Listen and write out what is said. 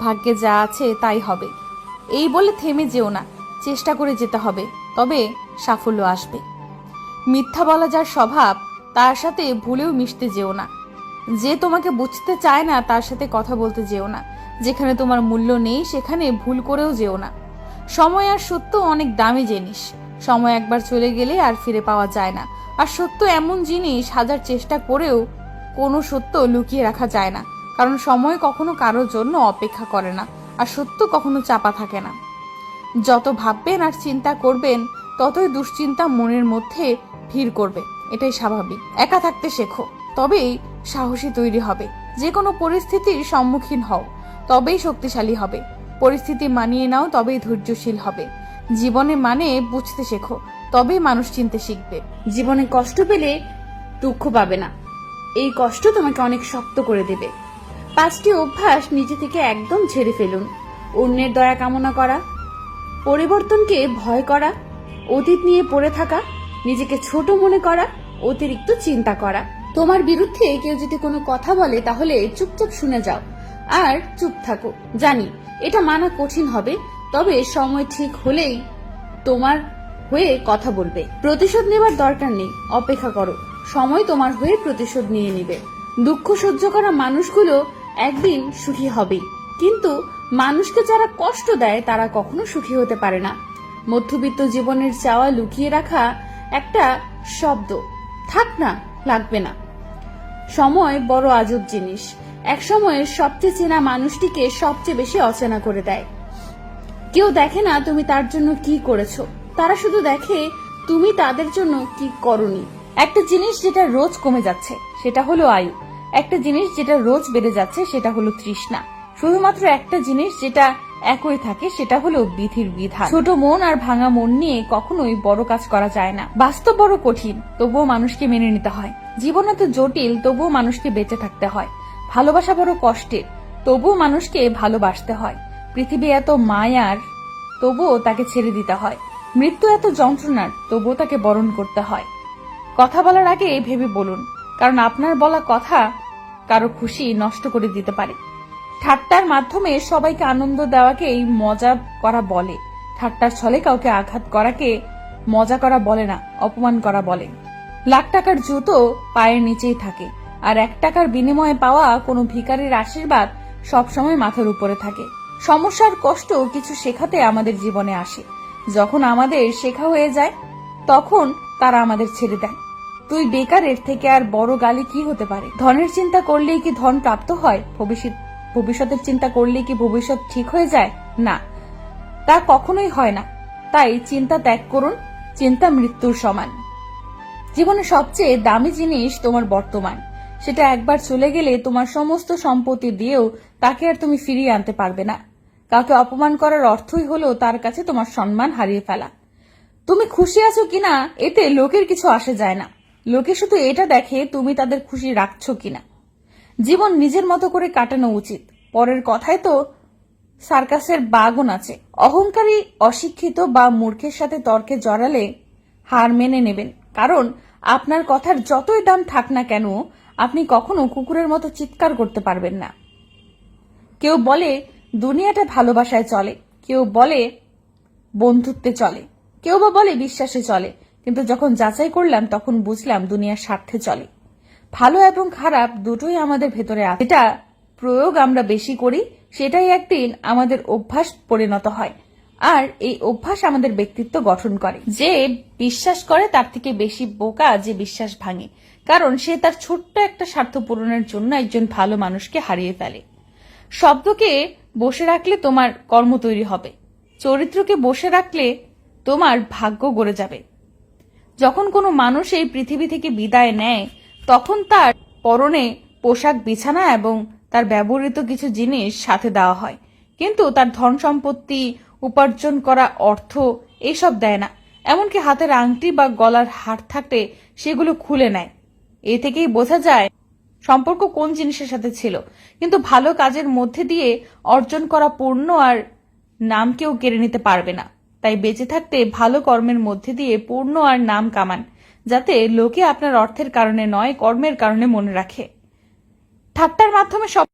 ভাগ্যে যা আছে তাই হবে এই বলে থেমে যেও না, চেষ্টা করে যেতে হবে, তবে সাফল্য আসবে। মিথ্যা বলা যার স্বভাব তার সাথে ভুলেও মিশতে যেও না। যে তোমাকে বুঝতে চায় না তার সাথে কথা বলতে যেও না। যেখানে তোমার মূল্য নেই সেখানে ভুল করেও যেও না। সময় আর সত্য অনেক দামি জিনিস। সময় একবার চলে গেলে আর ফিরে পাওয়া যায় না। আর সত্য এমন জিনিস, হাজার চেষ্টা করেও কোনো সত্য লুকিয়ে রাখা যায় না। কারণ সময় কখনো কারোর জন্য অপেক্ষা করে না, আর সত্য কখনো চাপা থাকে না। যত ভাববেন আর চিন্তা করবেন ততই দুশ্চিন্তা মনের মধ্যে ভিড় করবে। এটাই স্বাভাবিক। একা থাকতে শেখো, তবেই সাহসী তৈরি হবে। যে কোনো পরিস্থিতির সম্মুখীন হও, তবেই শক্তিশালী হবে। পরিস্থিতি মানিয়ে নাও, তবেই ধৈর্যশীল হবে। জীবনে মানে বুঝতে শেখো, তবেই মানুষ চিনতে শিখবে। জীবনে কষ্ট পেলে দুঃখ পাবে না, এই কষ্ট তোমাকে অনেক শক্ত করে দেবে। 5টি অভ্যাস নিজে থেকে একদম ছেড়ে ফেলুন। অন্যের দয়া কামনা করা, পরিবর্তনকে ভয় করা, অতীত নিয়ে পড়ে থাকা, নিজেকে ছোট মনে করা, অতিরিক্ত চিন্তা করা। তোমার বিরুদ্ধে কেউ যদি কোনো কথা বলে তাহলে চুপচাপ শুনে যাও আর চুপ থাকো। জানি এটা মানা কঠিন হবে, তবে সময় ঠিক হলেই তোমার হয়ে কথা বলবে। প্রতিশোধ নেবার দরকার নেই, অপেক্ষা করো, সময় তোমার হয়ে প্রতিশোধ নিয়ে নিবে। দুঃখ সহ্য করা মানুষগুলো একদিন সুখী হবেই, কিন্তু মানুষকে যারা কষ্ট দেয় তারা কখনো সুখী হতে পারে না। মধ্যবিত্ত জীবনের চাওয়া লুকিয়ে রাখা একটা শব্দ, থাক না, লাগবে না। সময় বড় আজব জিনিস, এক সময়ের সবচেয়ে চেনা মানুষটিকে সবচেয়ে বেশি অচেনা করে দেয়। কেউ দেখে না তুমি তার জন্য কি করেছো, তারা শুধু দেখে তুমি তাদের জন্য কি করনি। একটা জিনিস যেটা রোজ কমে যাচ্ছে সেটা হলো আয়ু। একটা জিনিস যেটা রোজ বেড়ে যাচ্ছে সেটা হলো তৃষ্ণা। শুধুমাত্র একটা জিনিস যেটা একই থাকে সেটা হলো বিধির বিধান। ছোট মন আর ভাঙা মন নিয়ে কখনোই বড় কাজ করা যায় না। বাস্তব বড় কঠিন, তবুও মানুষকে মেনে নিতে হয়। জীবন এত জটিল, তবুও মানুষকে বেঁচে থাকতে হয়। ভালোবাসা বড় কষ্টের, তবুও মানুষকে ভালোবাসতে হয়। পৃথিবী এত মায়ার, তবুও তাকে ছেড়ে দিতে হয়। মৃত্যু এত যন্ত্রণার, তবুও তাকে বরণ করতে হয়। কথা বলার আগে ভেবে বলুন, কারণ আপনার বলা কথা কারো খুশি নষ্ট করে দিতে পারে। ঠাট্টার মাধ্যমে সবাইকে আনন্দ দেওয়াকেই মজা করা বলে। ঠাট্টার ছলে কাউকে আঘাত করাকে মজা করা বলে না, অপমান করা বলে। লাখ টাকার জুতো পায়ের নিচেই থাকে, আর 1 টাকার বিনিময়ে পাওয়া কোনো ভিখারির আশীর্বাদ সবসময় মাথার উপরে থাকে। সমস্যার কষ্ট কিছু শেখাতে আমাদের জীবনে আসে। যখন আমাদের শেখা হয়ে যায় তখন তারা আমাদের ছেড়ে দেয়। তুই বেকারের থেকে আর বড় গালি কি হতে পারে? ধনের চিন্তা করলেই কি ধন প্রাপ্ত হয়? ভবিষ্যতের চিন্তা করলেই কি ভবিষ্যৎ ঠিক হয়ে যায়? না, তা কখনোই হয় না। তাই চিন্তা ত্যাগ করুন, চিন্তা মৃত্যুর সমান। জীবনে সবচেয়ে দামি জিনিস তোমার বর্তমান। সেটা একবার চলে গেলে তোমার সমস্ত সম্পত্তি দিয়েও তাকে আর তুমি ফিরিয়ে আনতে পারবে না। কাউকে অপমান করার অর্থই হলো তার কাছে তোমার সম্মান হারিয়ে ফেলা। তুমি খুশি আছো কিনা এতে লোকের কিছু আসে যায় না। লোকে শুধু এটা দেখে তুমি তাদের খুশি রাখছো কিনা। জীবন নিজের মতো করে কাটানো উচিত। পরের কথায় তো সার্কাসের বাগন আছে। অহংকারী, অশিক্ষিত বা মূর্খের সাথে তর্কে জড়ালে হার মেনে নেবেন, কারণ আপনার কথার যতই দাম থাক না কেন আপনি কখনো কুকুরের মতো চিৎকার করতে পারবেন না। কেউ বলে দুনিয়াটা ভালোবাসায় চলে, কেউ বলে বন্ধুত্বে চলে, কেউ বা বলে বিশ্বাসে চলে, কিন্তু যখন যাচাই করলাম তখন বুঝলাম দুনিয়ার স্বার্থে চলে। ভালো এবং খারাপ দুটোই আমাদের ভেতরে আছে। যেটা প্রয়োগ আমরা বেশি করি সেটাই একদিন আমাদের অভ্যাস পরিণত হয়, আর এই অভ্যাস আমাদের ব্যক্তিত্ব গঠন করে। যে বিশ্বাস করে তার থেকে বেশি বোকা যে বিশ্বাস ভাঙে, কারণ সে তার ছোট্ট একটা স্বার্থ পূরণের জন্য একজন ভালো মানুষকে হারিয়ে ফেলে। শব্দকে বসে রাখলে তোমার কর্ম তৈরি হবে, চরিত্রকে বসে রাখলে তোমার ভাগ্য গড়ে যাবে। যখন কোনো মানুষ এই পৃথিবী থেকে বিদায় নেয় তখন তার পরনে পোশাক, বিছানা এবং তার ব্যবহৃত কিছু জিনিস সাথে দেওয়া হয়, কিন্তু তার ধন সম্পত্তি, উপার্জন করা অর্থ এইসব দেয় না। এমনকি হাতের আংটি বা গলার হার থাকলে সেগুলো খুলে নেয়। এ থেকেই বোঝা যায় সম্পর্ক কোন জিনিসের সাথে ছিল। কিন্তু ভালো কাজের মধ্যে দিয়ে অর্জন করা পূর্ণ আর নাম কেউ কেড়ে নিতে পারবে না। তাই বেঁচে থাকতে ভালো কর্মের মধ্যে দিয়ে পূর্ণ আর নাম কামান, যাতে লোকে আপনার অর্থের কারণে নয়, কর্মের কারণে মনে রাখে। ঠাট্টার মাধ্যমে সব